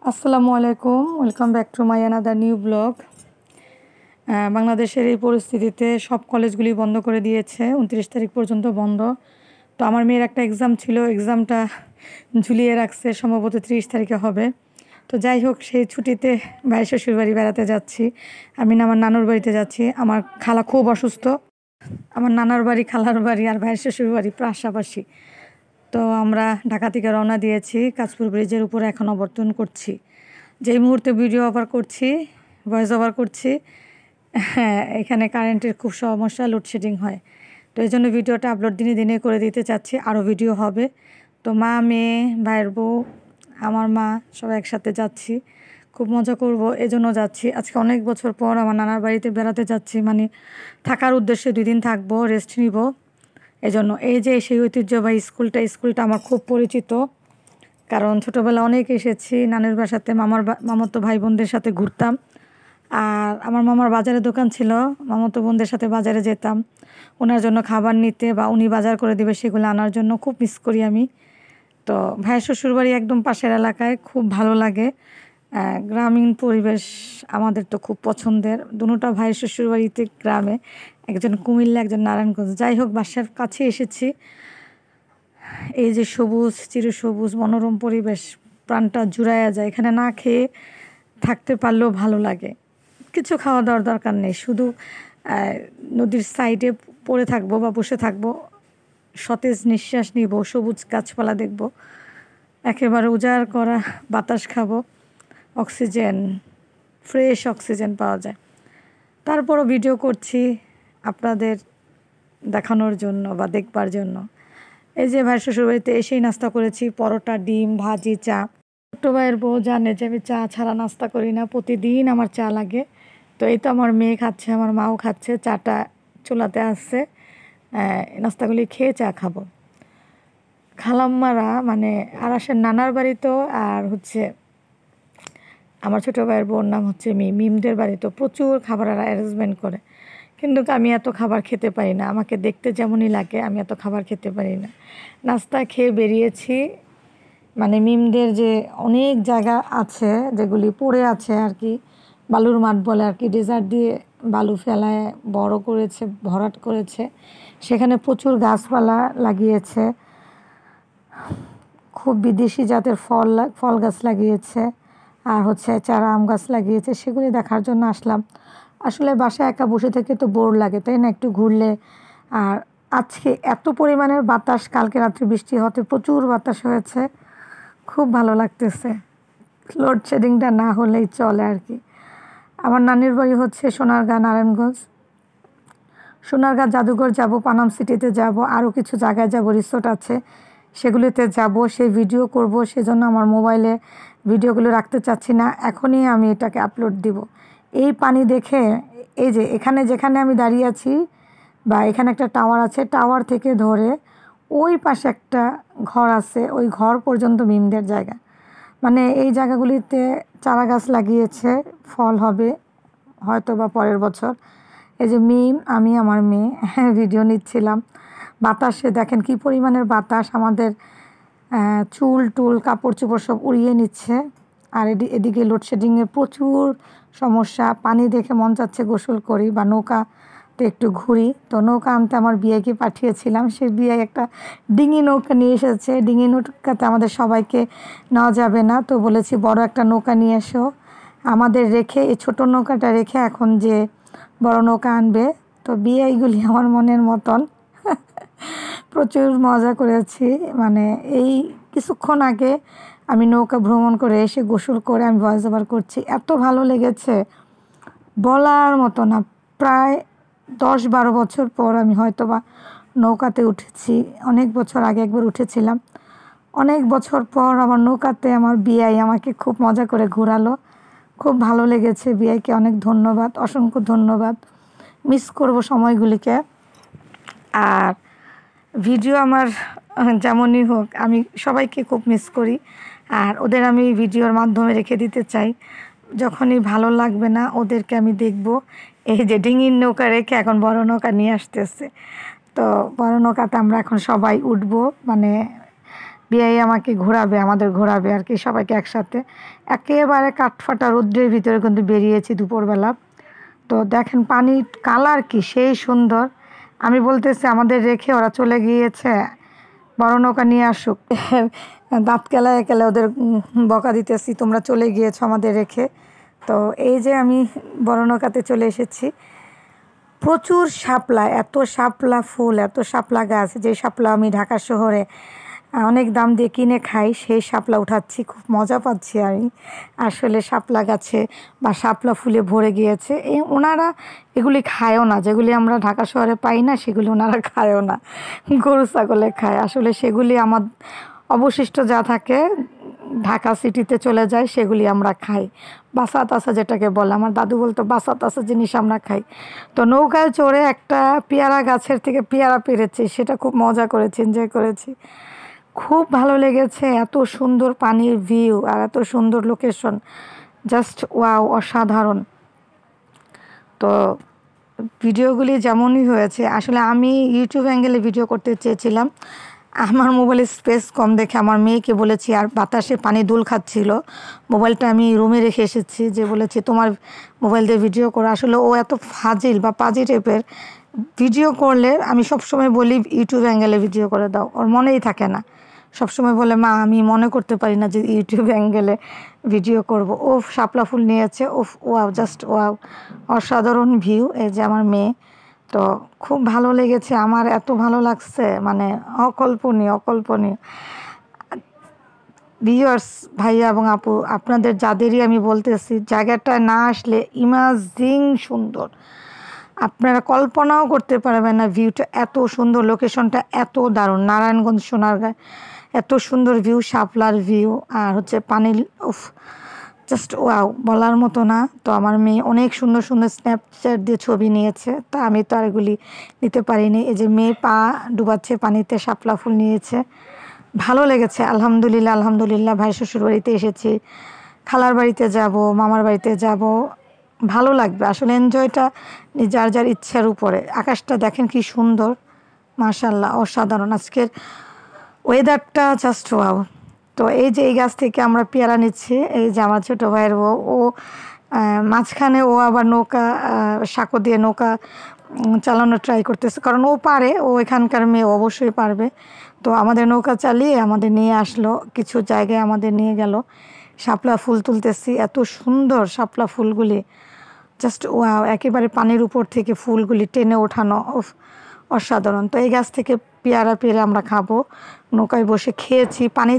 আসসালামু আলাইকুম, welcome back to my another new blog. বাংলাদেশের এই পরিস্থিতিতে সব কলেজগুলি বন্ধ করে দিয়েছে, 29 তারিখ পর্যন্ত বন্ধ। তো আমার মেয়ের একটা এক্সাম ছিল, এক্সামটা ঝুলিয়ে রাখছে, সম্ভবত 30 তারিখে হবে। তো যাই হোক, সেই ছুটিতে ভাই শ্বশুর বাড়ি বেড়াতে যাচ্ছি। আমি আমার নানুর বাড়িতে যাচ্ছি। আমার খালা খুব অসুস্থ। আমার নানার বাড়ি, খালার বাড়ি আর ভাইয়ের শ্বশুর বাড়ি পাশাপাশি। তো আমরা ঢাকা থেকে রওনা দিয়েছি, কাঁচপুর ব্রিজের উপরে এখন অবতরণ করছি। যেই মুহূর্তে ভিডিও ওভার করছি, ভয়েস ওভার করছি, হ্যাঁ, এখানে কারেন্টের খুব সমস্যা, লোডশেডিং হয়। তো এই জন্য ভিডিওটা আপলোড দিনে দিনে করে দিতে চাচ্ছি, আরও ভিডিও হবে। তো মা, মেয়ে, ভাইয়ের বউ, আমার মা সবাই একসাথে যাচ্ছি, খুব মজা করব, এজন্য যাচ্ছি। আজকে অনেক বছর পর আমার নানার বাড়িতে বেড়াতে যাচ্ছি, মানে থাকার উদ্দেশ্যে 2 দিন থাকবো, রেস্ট নিব। এজন্য এই যে সেই ঐতিহ্যবাহী স্কুলটা আমার খুব পরিচিত, কারণ ছোটোবেলা অনেক এসেছি নানির বাসাতে, মামাতো ভাই বোনদের সাথে ঘুরতাম। আর আমার মামার বাজারে দোকান ছিল, মামাতো বোনদের সাথে বাজারে যেতাম ওনার জন্য খাবার নিতে, বা উনি বাজার করে দেবে সেগুলো আনার জন্য। খুব মিস করি আমি। তো ভাইয়ের শ্বশুরবাড়ি একদম পাশের এলাকায়, খুব ভালো লাগে। গ্রামীণ পরিবেশ আমাদের তো খুব পছন্দের। দুটোটা ভাইয়ের শ্বশুরবাড়িতে গ্রামে, একজন কুমিল্লা, একজন নারায়ণগঞ্জ। যাই হোক, বাসার কাছে এসেছি। এই যে সবুজ, চিরসবুজ মনোরম পরিবেশ, প্রাণটা জুড়াইয়া যায়। এখানে না খেয়ে থাকতে পারলেও ভালো লাগে। কিছু খাওয়া দাওয়ার দরকার নেই, শুধু নদীর সাইডে পড়ে থাকবো বা বসে থাকবো, সতেজ নিঃশ্বাস নিব, সবুজ গাছপালা দেখব, একেবারে উজাড় করা বাতাস খাবো, অক্সিজেন, ফ্রেশ অক্সিজেন পাওয়া যায়। তারপরও ভিডিও করছি আপনাদের দেখানোর জন্য বা দেখবার জন্য। এই যে ভাই শ্বশুরবাড়িতে এসেই নাস্তা করেছি, পরোটা, ডিম, ভাজি, চা। ছোট্ট ভাইয়ের বউ জানে যে আমি চা ছাড়া নাস্তা করি না, প্রতিদিন আমার চা লাগে। তো এই তো আমার মেয়ে খাচ্ছে, আমার মাও খাচ্ছে, চাটা চুলাতে আসছে, নাস্তাগুলি খেয়ে চা খাবো। খালাম্মারা মানে আরাসের নানার বাড়িতেও, আর হচ্ছে আমার ছোটো ভাইয়ের বোন নাম হচ্ছে মিমদের বাড়িতেও প্রচুর খাবারের অ্যারেঞ্জমেন্ট করে। কিন্তু আমি এত খাবার খেতে পারি না, আমাকে দেখতে যেমনই লাগে আমি এত খাবার খেতে পারি না। নাস্তা খেয়ে বেরিয়েছি, মানে মিমদের যে অনেক জায়গা আছে যেগুলি পড়ে আছে আর কি, বালুর মাঠ বলে আর কি, ডেজার্ট দিয়ে বালু ফেলায় বড় করেছে, ভরাট করেছে, সেখানে প্রচুর গাছপালা লাগিয়েছে, খুব বিদেশি জাতের ফল গাছ লাগিয়েছে, আর হচ্ছে চারা আম গাছ লাগিয়েছে। সেগুলি দেখার জন্য আসলাম। আসলে বাসায় একা বসে থেকে তো বোর লাগে, তাই না, একটু ঘুরলে। আর আজকে এত পরিমাণের বাতাস, কালকে রাত্রে বৃষ্টি হতে প্রচুর বাতাস হয়েছে, খুব ভালো লাগতেছে। লোডশেডিংটা না হলেই চলে আর কি। আমার নানির বাড়ি হচ্ছে সোনারগাঁ, নারায়ণগঞ্জ। সোনারগাঁ জাদুঘর যাব, পানাম সিটিতে যাব, আরও কিছু জায়গায় যাব, রিসোর্ট আছে সেগুলিতে যাব, সেই ভিডিও করব। সেজন্য আমার মোবাইলে ভিডিওগুলো রাখতে চাচ্ছি না, এখনই আমি এটাকে আপলোড দিব। এই পানি দেখে, এই যে এখানে যেখানে আমি দাঁড়িয়ে আছি, বা এখানে একটা টাওয়ার আছে, টাওয়ার থেকে ধরে ওই পাশে একটা ঘর আছে, ওই ঘর পর্যন্ত মিমদের জায়গা। মানে এই জায়গাগুলিতে চারা গাছ লাগিয়েছে, ফল হবে হয়তো বা পরের বছর। এই যে মিম, আমি, আমার মেয়ে ভিডিও নিচ্ছিলাম। বাতাসে দেখেন কি পরিমাণের বাতাস, আমাদের চুল টুল কাপড় চোপড় সব উড়িয়ে নিচ্ছে। আর এদিকে লোডশেডিংয়ের প্রচুর সমস্যা। পানি দেখে মন চাচ্ছে গোসল করি বা নৌকাতে একটু ঘুরি। তো নৌকা আনতে আমার বিয়াকে পাঠিয়েছিলাম, সে বিয়ে একটা ডিঙি নৌকা নিয়ে এসেছে। ডিঙি নৌকাতে আমাদের সবাইকে নেওয়া যাবে না, তো বলেছি বড় একটা নৌকা নিয়ে এসো। আমাদের রেখে, এই ছোটো নৌকাটা রেখে এখন যে বড় নৌকা আনবে। তো বিয়েগুলি আমার মনের মতন, প্রচুর মজা করেছি। মানে এই কিছুক্ষণ আগে আমি নৌকা ভ্রমণ করে এসে গোসল করে আমি ভয়েস ওভার করছি, এত ভালো লেগেছে বলার মতো না। প্রায় 10-12 বছর পর আমি হয়তো বা নৌকাতে উঠেছি। অনেক বছর আগে একবার উঠেছিলাম, অনেক বছর পর আমার নৌকাতে আমার বিয়াই আমাকে খুব মজা করে ঘোরালো, খুব ভালো লেগেছে। বিয়াইকে অনেক ধন্যবাদ, অসংখ্য ধন্যবাদ। মিস করব সময়গুলিকে। আর ভিডিও আমার যেমনই হোক, আমি সবাইকে খুব মিস করি, আর ওদের আমি ভিডিওর মাধ্যমে রেখে দিতে চাই। যখনই ভালো লাগবে না ওদেরকে আমি দেখব। এই যে ডিঙির নৌকা রেখে এখন বড় নৌকা নিয়ে আসতেছে। তো বড় নৌকাতে আমরা এখন সবাই উঠবো, মানে বিআই আমাকে ঘোরাবে, আমাদের ঘোরাবে আর কি, সবাইকে একসাথে। একেবারে কাঠফাটা রৌদ্রের ভিতরে কিন্তু বেরিয়েছি দুপুরবেলা। তো দেখেন পানির কালার কি সেই সুন্দর। আমি বলতেছি আমাদের রেখে ওরা চলে গিয়েছে, বড় নৌকা নিয়ে আসুক। দাঁত কেলায় কেলায় ওদের বকা দিতেছি, তোমরা চলে গিয়েছো আমাদের রেখে। তো এই যে আমি বড় নৌকাতে চলে এসেছি। প্রচুর শাপলা, এত শাপলা ফুল, এত শাপলা গাছ, যে শাপলা আমি ঢাকা শহরে অনেক দাম দিয়ে কিনে খাই, সেই শাপলা উঠাচ্ছি, খুব মজা পাচ্ছি আমি আসলে শাপলা গাছে বা শাপলা ফুলে ভরে গিয়েছে। ওনারা এগুলি খায়ও না, যেগুলি আমরা ঢাকা শহরে পাই না সেগুলি ওনারা খায়ও না, গরু ছাগলে খায়। আসলে সেগুলি আমার অবশিষ্ট যা থাকে ঢাকা সিটিতে চলে যায়, সেগুলি আমরা খাই। বাসা তাসা যেটাকে বলে, আমার দাদু বলতো বাসা তাসা জিনিস আমরা খাই। তো নৌকায় চড়ে একটা পেয়ারা গাছের থেকে পেয়ারা পেরেছি, সেটা খুব মজা করেছি, এনজয় করেছি, খুব ভালো লেগেছে। এত সুন্দর পানির ভিউ আর এত সুন্দর লোকেশন, জাস্ট ওয়াও, অসাধারণ। তো ভিডিওগুলি যেমনই হয়েছে, আসলে আমি ইউটিউব অ্যাঙ্গেলে ভিডিও করতে চেয়েছিলাম, আমার মোবাইলের স্পেস কম দেখে আমার মেয়েকে বলেছি, আর বাতাসে পানি দুল খাচ্ছিল, মোবাইলটা আমি রুমে রেখে এসেছি, যে বলেছি তোমার মোবাইল দিয়ে ভিডিও করো। আসলে ও এত ফাজিল বা পাজি টাইপের, ভিডিও করলে আমি সবসময় বলি ইউটিউব অ্যাঙ্গেলে ভিডিও করে দাও, ওর মনেই থাকে না। সবসময় বলে মা আমি মনে করতে পারি না যে ইউটিউব অ্যাঙ্গেলে ভিডিও করব। ও শাপলা ফুল নিয়েছে, ওয়াও, জাস্ট ওয়াও, অসাধারণ ভিউ। এই যে আমার মেয়ে, তো খুব ভালো লেগেছে আমার, এত ভালো লাগছে মানে অকল্পনীয়, অকল্পনীয়। ভিউয়ার্স ভাইয়া এবং আপু, আপনাদের যাদেরই আমি বলতেছি, জায়গাটা না আসলে ইমাজিং সুন্দর, আপনারা কল্পনাও করতে পারবেন না। ভিউটা এত সুন্দর, লোকেশনটা এত দারুণ, নারায়ণগঞ্জ সোনারগাঁয়, এত সুন্দর ভিউ, শাপলার ভিউ আর হচ্ছে পানির, উফ, জাস্ট ওয়াও, বলার মতো না। তো আমার মেয়ে অনেক সুন্দর সুন্দর স্ন্যাপচ্যাট দিয়ে ছবি নিয়েছে, তা আমি তো আর এগুলি নিতে পারিনি। এই যে মেয়ে পা ডুবাচ্ছে পানিতে, শাপলা ফুল নিয়েছে, ভালো লেগেছে। আলহামদুলিল্লাহ, আলহামদুলিল্লাহ। ভাই শ্বশুর বাড়িতে এসেছি, খালার বাড়িতে যাব, মামার বাড়িতে যাব, ভালো লাগবে আসলে। এনজয়টা যার যার ইচ্ছার উপরে। আকাশটা দেখেন কি সুন্দর, মাশাআল্লাহ, অসাধারণ। আজকের ওয়েদারটা জাস্ট ওয়াও। তো এই যে এই গাছ থেকে আমরা পেয়ারা নিচ্ছি, এই যে আমার ছোটো ভাইয়ের বউ, ও মাঝখানে ও আবার নৌকা, সাঁকো দিয়ে নৌকা চালানোর ট্রাই করতেছে, কারণ ও পারে, ও এখানকার মেয়ে, অবশ্যই পারবে। তো আমাদের নৌকা চালিয়ে আমাদের নিয়ে আসলো, কিছু জায়গায় আমাদের নিয়ে গেল। শাপলা ফুল তুলতেছি, এত সুন্দর শাপলা ফুলগুলি, জাস্ট ওয়াও, একেবারে পানির উপর থেকে ফুলগুলি টেনে ওঠানো, অসাধারণ। তো এই গাছ থেকে পেয়ারা পেরে আমরা খাবো, নৌকায় বসে খেয়েছি, পানি